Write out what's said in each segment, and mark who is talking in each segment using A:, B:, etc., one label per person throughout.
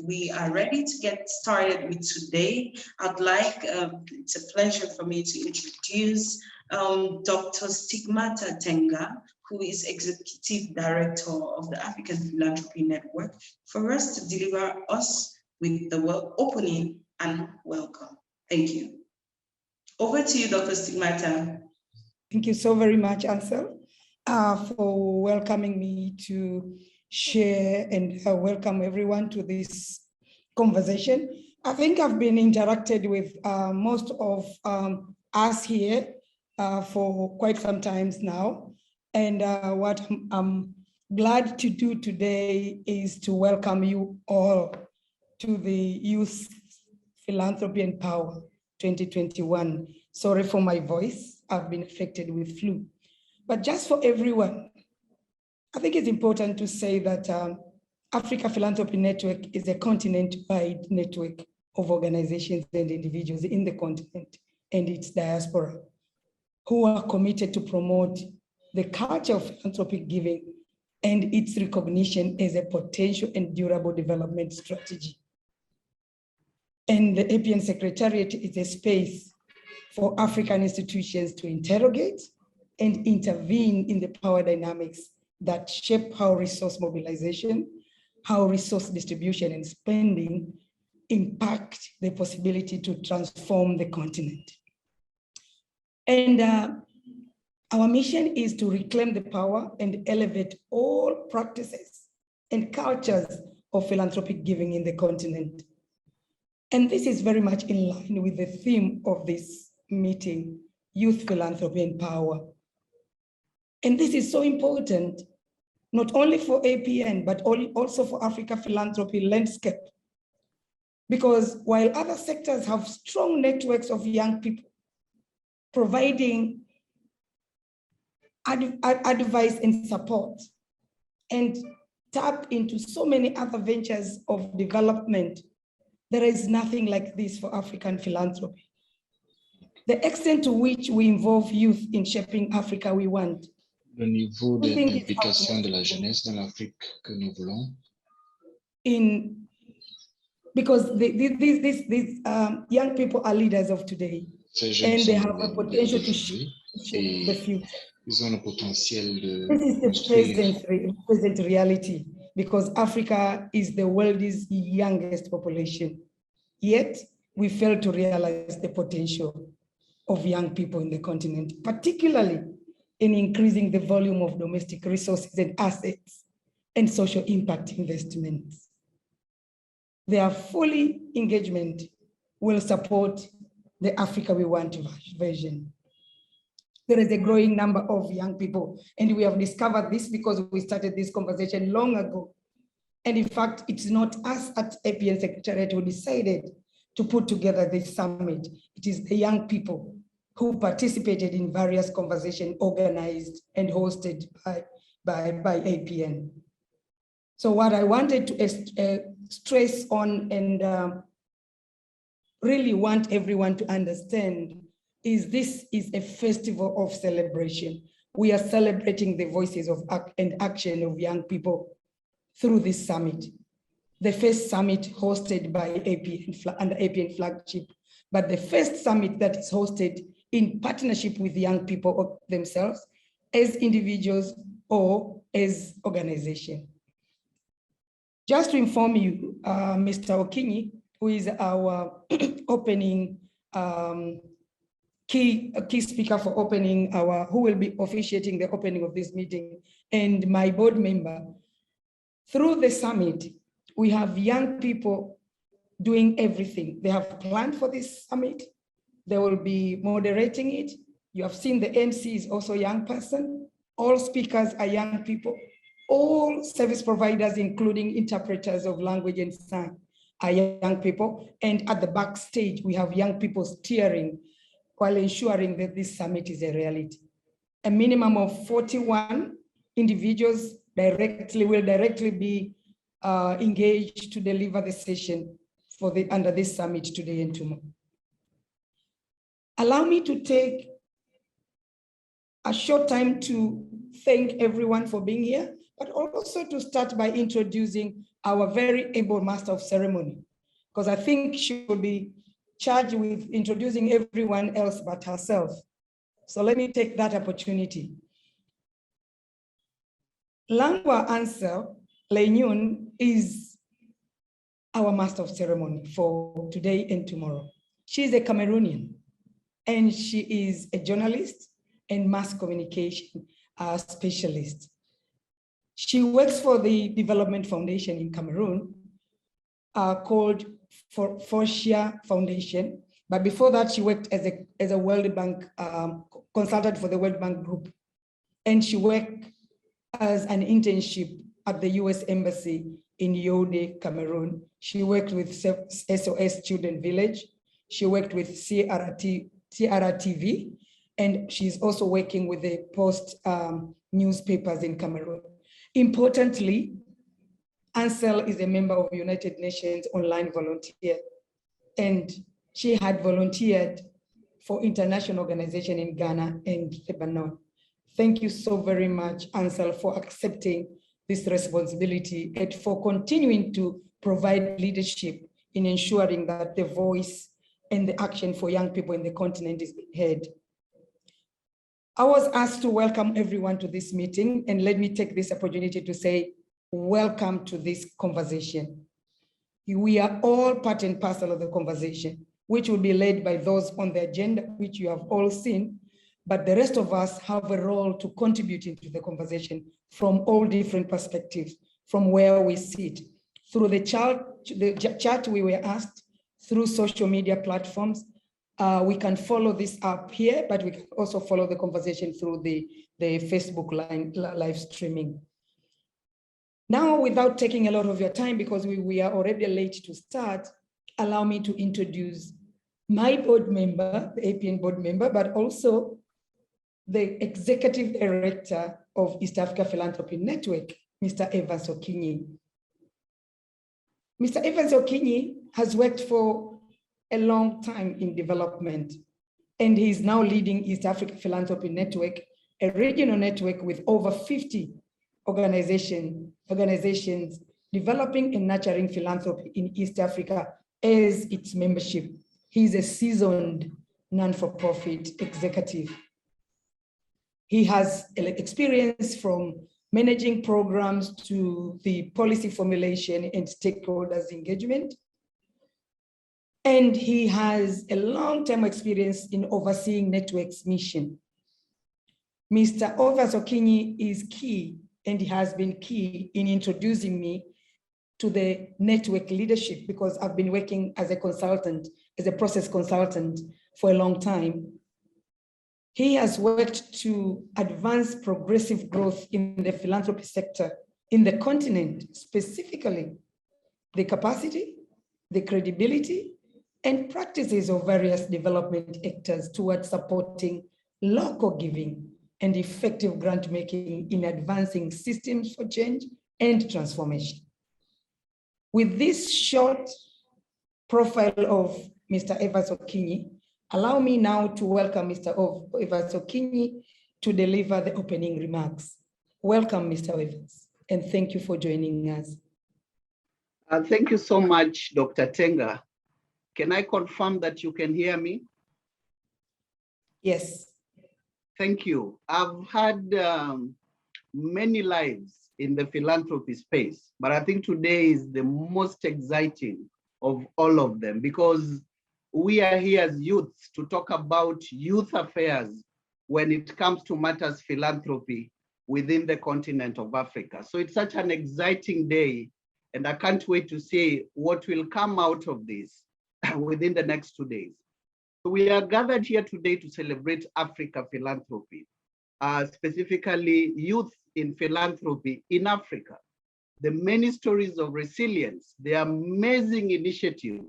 A: we are ready to get started with today. I'd like, it's a pleasure for me to introduce Dr. Stigmata Tenga, who is Executive Director of the African Philanthropy Network, for us to deliver us with the opening and welcome. Thank you. Over to you, Dr. Stigmata.
B: Thank you so very much, Ansel, for welcoming me to share and welcome everyone to this conversation. I think I've been interacted with most of us here for quite some times now. And what I'm glad to do today is to welcome you all to the Youth Philanthropy and Power 2021. Sorry for my voice, I've been affected with flu. But just for everyone, I think it's important to say that Africa Philanthropy Network is a continent-wide network of organizations and individuals in the continent and its diaspora who are committed to promote the culture of philanthropic giving and its recognition as a potential and durable development strategy. And the APN Secretariat is a space for African institutions to interrogate and intervene in the power dynamics that shape how resource mobilization, how resource distribution and spending impact the possibility to transform the continent. And our mission is to reclaim the power and elevate all practices and cultures of philanthropic giving in the continent. And this is very much in line with the theme of this meeting, Youth Philanthropy and Power. And this is so important, not only for APN, but also for Africa philanthropy landscape. Because while other sectors have strong networks of young people providing advice and support and tap into so many other ventures of development, there is nothing like this for African philanthropy. The extent to which we involve youth in shaping Africa we want.
C: Le niveau d'implication de la jeunesse dans l'Afrique que nous voulons.
B: Because these young people are leaders of today, and they have a potential to shape the future.
C: Ils ont le potentiel de
B: This is the present reality, because Africa is the world's youngest population. Yet, we fail to realize the potential of young people in the continent, particularly in increasing the volume of domestic resources and assets and social impact investments. Their fully engagement will support the Africa we want vision. There is a growing number of young people, and we have discovered this because we started this conversation long ago. And in fact, it's not us at APN Secretariat who decided to put together this summit. It is the young people who participated in various conversations organized and hosted by APN. So what I wanted to stress on and really want everyone to understand is this is a festival of celebration. We are celebrating the voices of and action of young people through this summit. The first summit hosted by APN under APN flagship, but the first summit that is hosted in partnership with young people themselves as individuals or as organization. Just to inform you, Mr. Okinyi, who is our opening key speaker for opening who will be officiating the opening of this meeting, and my board member, through the summit, we have young people doing everything. They have planned for this summit. They will be moderating it. You have seen the MC is also a young person. All speakers are young people. All service providers, including interpreters of language and sign, are young people. And at the backstage, we have young people steering while ensuring that this summit is a reality. A minimum of 41 individuals will directly be engaged to deliver the session under this summit today and tomorrow. Allow me to take a short time to thank everyone for being here, but also to start by introducing our very able master of ceremony, because I think she will be charged with introducing everyone else but herself. So let me take that opportunity. Langwa Ansel Lenyun is our master of ceremony for today and tomorrow. She is a Cameroonian, and she is a journalist and mass communication specialist. She works for the Development Foundation in Cameroon called Forcia Foundation. But before that, she worked as a World Bank consultant for the World Bank Group. And she worked as an internship at the US Embassy in Yaoundé, Cameroon. She worked with SOS Children Village. She worked with CRTV, and she's also working with the Post newspapers in Cameroon. Importantly, Ansel is a member of United Nations Online Volunteer, and she had volunteered for international organization in Ghana and Lebanon. Thank you so very much, Ansel, for accepting this responsibility and for continuing to provide leadership in ensuring that the voice and the action for young people in the continent is being heard. I was asked to welcome everyone to this meeting, and let me take this opportunity to say, welcome to this conversation. We are all part and parcel of the conversation, which will be led by those on the agenda, which you have all seen, but the rest of us have a role to contribute into the conversation from all different perspectives, from where we sit, through the chat we were asked, through social media platforms. We can follow this up here, but we can also follow the conversation through the Facebook live streaming. Now, without taking a lot of your time, because we are already late to start, allow me to introduce my board member, the APN board member, but also the Executive Director of East Africa Philanthropy Network, Mr. Evans Okinyi. Mr. Evans Okinyi has worked for a long time in development, and he is now leading East Africa Philanthropy Network, a regional network with over 50 organizations developing and nurturing philanthropy in East Africa as its membership. He's a seasoned non-for-profit executive. He has experience from managing programs to the policy formulation and stakeholders engagement. And he has a long-term experience in overseeing networks mission. Mr. Evans Okinyi is key, and he has been key in introducing me to the network leadership, because I've been working as a consultant, as a process consultant for a long time. He has worked to advance progressive growth in the philanthropy sector in the continent, specifically the capacity, the credibility, and practices of various development actors towards supporting local giving and effective grant making in advancing systems for change and transformation. With this short profile of Mr. Evans Okinyi, allow me now to welcome Mr. Evans Okinyi to deliver the opening remarks. Welcome, Mr. Evans, and thank you for joining us.
D: Thank you so much, Dr. Tenga. Can I confirm that you can hear me?
B: Yes.
D: Thank you. I've had many lives in the philanthropy space, but I think today is the most exciting of all of them, because we are here as youths to talk about youth affairs when it comes to matters philanthropy within the continent of Africa. So it's such an exciting day, and I can't wait to see what will come out of this within the next 2 days. So we are gathered here today to celebrate Africa philanthropy, specifically youth in philanthropy in Africa. The many stories of resilience, the amazing initiatives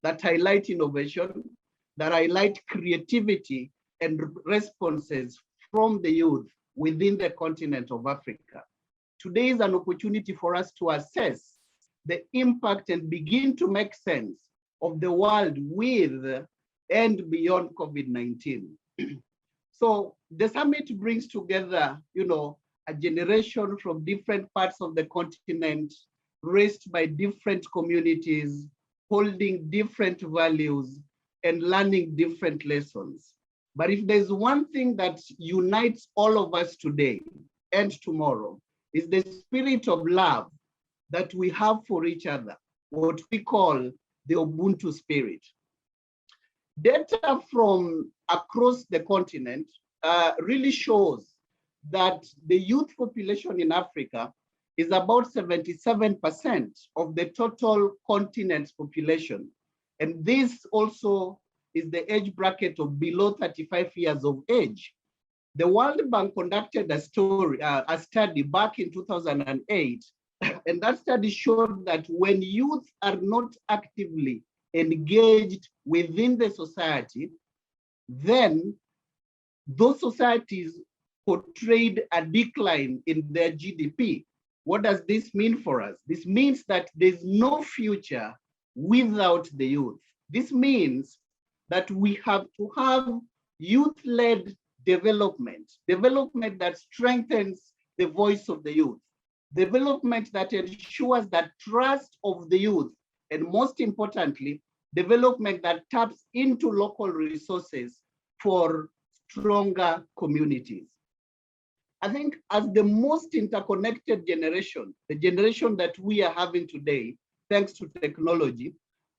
D: that highlight innovation, that highlight creativity and responses from the youth within the continent of Africa. Today is an opportunity for us to assess the impact and begin to make sense of the world with and beyond COVID-19. So the summit brings together, a generation from different parts of the continent, raised by different communities, holding different values and learning different lessons. But if there's one thing that unites all of us today and tomorrow, is the spirit of love that we have for each other, what we call the Ubuntu spirit. Data from across the continent really shows that the youth population in Africa is about 77% of the total continent's population. And this also is the age bracket of below 35 years of age. The World Bank conducted a study back in 2008, and that study showed that when youth are not actively engaged within the society, then those societies portrayed a decline in their GDP. What does this mean for us? This means that there's no future without the youth. This means that we have to have youth-led development that strengthens the voice of the youth, development that ensures that trust of the youth, and most importantly, development that taps into local resources for stronger communities. I think as the most interconnected generation, the generation that we are having today, thanks to technology,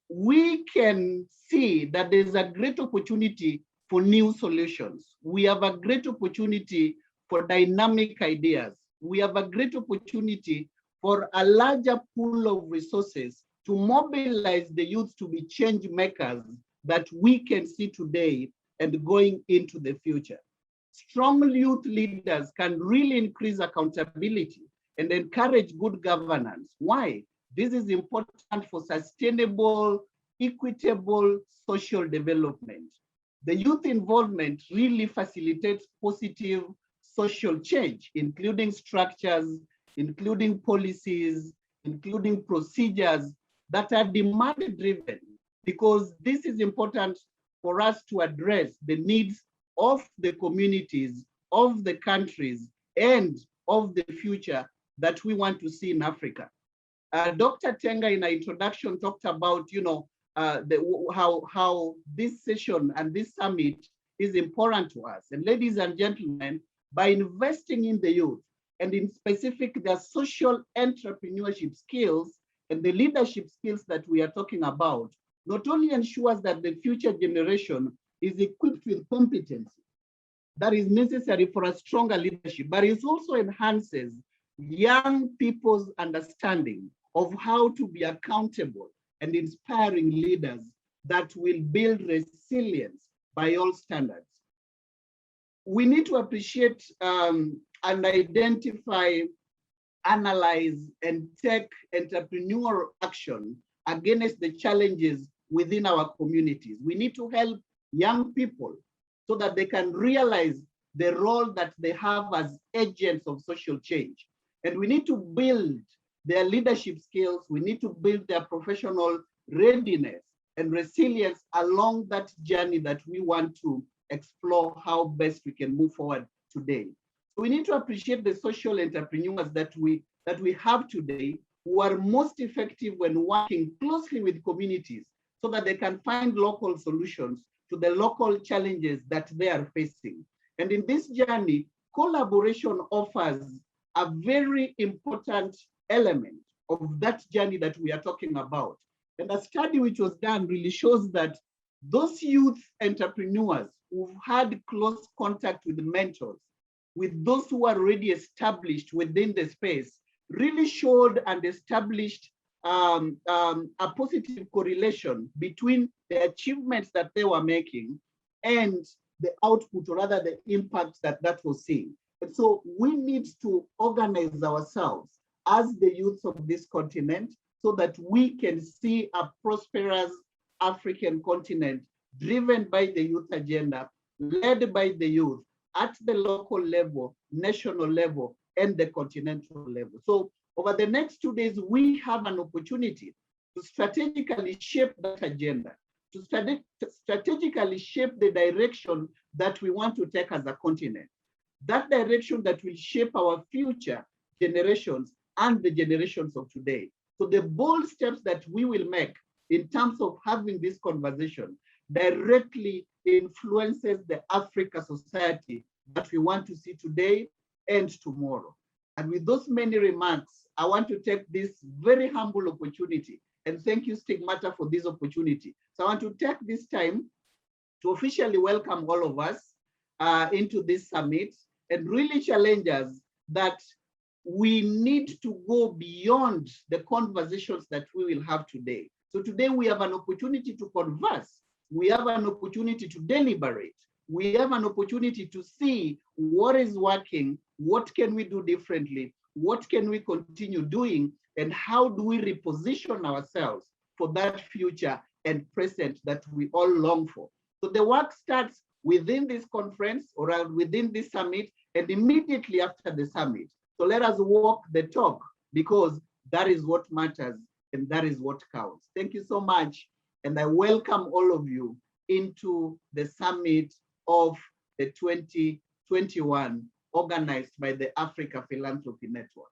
D: we can see that there's a great opportunity for new solutions. We have a great opportunity for dynamic ideas. We have a great opportunity for a larger pool of resources to mobilize the youth to be change makers that we can see today and going into the future. Strong youth leaders can really increase accountability and encourage good governance. Why? This is important for sustainable, equitable social development. The youth involvement really facilitates positive social change, including structures, including policies, including procedures that are demand-driven, because this is important for us to address the needs of the communities, of the countries, and of the future that we want to see in Africa. Dr. Tenga in our introduction talked about, how this session and this summit is important to us. And ladies and gentlemen, by investing in the youth and in specific their social entrepreneurship skills and the leadership skills that we are talking about, not only ensures that the future generation is equipped with competence that is necessary for a stronger leadership, but it also enhances young people's understanding of how to be accountable and inspiring leaders that will build resilience by all standards. We need to appreciate and identify, analyze, and take entrepreneurial action against the challenges within our communities. We need to help young people so that they can realize the role that they have as agents of social change. And we need to build their leadership skills. We need to build their professional readiness and resilience along that journey that we want to explore how best we can move forward today. So we need to appreciate the social entrepreneurs that we have today, who are most effective when working closely with communities so that they can find local solutions to the local challenges that they are facing. And in this journey, collaboration offers a very important element of that journey that we are talking about. And a study which was done really shows that those youth entrepreneurs who've had close contact with mentors, with those who are already established within the space, really showed and established a positive correlation between the achievements that they were making and the output, or rather the impact that was seeing. And so we need to organize ourselves as the youth of this continent so that we can see a prosperous African continent driven by the youth agenda, led by the youth at the local level, national level, and the continental level. So over the next 2 days, we have an opportunity to strategically shape that agenda, to strategically shape the direction that we want to take as a continent. That direction that will shape our future generations and the generations of today. So the bold steps that we will make in terms of having this conversation directly influences the Africa society that we want to see today and tomorrow. And with those many remarks, I want to take this very humble opportunity, and thank you, Stigmata, for this opportunity. So I want to take this time to officially welcome all of us into this summit and really challenge us that we need to go beyond the conversations that we will have today. So today we have an opportunity to converse. We have an opportunity to deliberate. We have an opportunity to see what is working, what can we do differently, what can we continue doing, and how do we reposition ourselves for that future and present that we all long for. So the work starts within this conference or within this summit and immediately after the summit. So let us walk the talk, because that is what matters and that is what counts. Thank you so much. And I welcome all of you into the summit of the 2021 organized by the Africa Philanthropy Network.